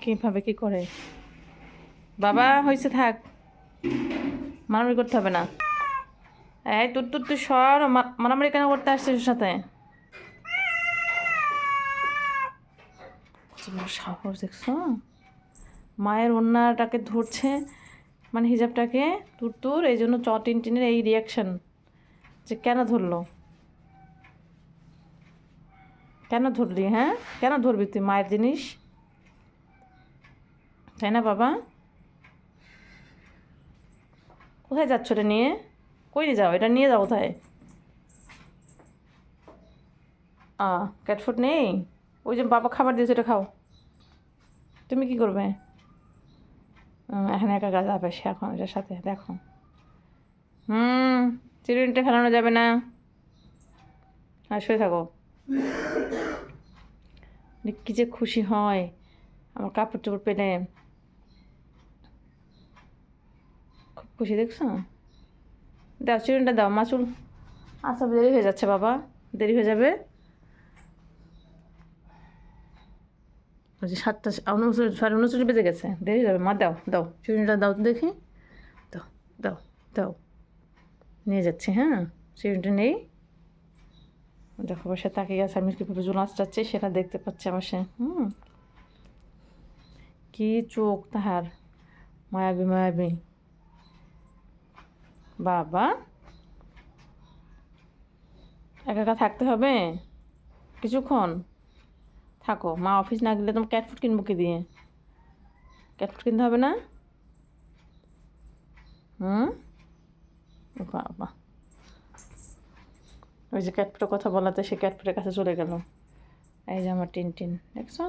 কীভাবে কী করে। বাবা হয়েছে, থাক, মারামারি করতে হবে না। এই তুই সর, মারামারি কেন করতে আসছিস ওর সাথে? সাহস দেখছো, মায়ের ওড়নাটাকে ধরছে, মানে হিজাবটাকে তুর, এই জন্য টিনের এই রিয়াকশান, যে কেন ধরলো, কেন ধরলি? হ্যাঁ, কেন ধরবি তুই মায়ের জিনিস, তাই না বাবা? কোথায় যাচ্ছ এটা নিয়ে? কই নিয়ে যাও, এটা নিয়ে যাও কোথায়? ক্যাটফুড নেই? ওই যে বাবা খাবার দিয়েছে, এটা খাও। তুমি কি করবে? এখন একা যাবে সে, এখন এটার সাথে দেখো। চিরুনিটা ফেলানো যাবে না, আর শুয়ে থাকো। কি যে খুশি হয় আমার কাপড় চোপড় পেলে, খুব খুশি দেখছো। দাও চিরুনিটা দাও, মাচুল। আচ্ছা, দেরি হয়ে যাচ্ছে বাবা, দেরি হয়ে যাবে। ওই যে 7টা 59 বেজে গেছে, দেরি যাবে মা। দাও দাও চিরুনিটা দাও তো দেখি, দাও দাও দাও, নিয়ে যাচ্ছি। হ্যাঁ, চিরুনিটা নেই, দেখো বসে তাকিয়ে গেছে, আমি কীভাবে জোর নাচটাচ্ছি সেটা দেখতে পাচ্ছি আমার সে। কি চোখ তাহার, মায়াবী মায়াবী। বাবা একা একা থাকতে হবে কিছুক্ষণ, থাকো। মা অফিস না গেলে তোমার ক্যাটফুড কিনবো কি দিয়ে? ক্যাটফুড কিনতে হবে না? বাবা, ওই যে ক্যাটফুটের কথা বলাতে সে ক্যাটফুটের কাছে চলে গেল। এই যে আমার টিন, দেখছো?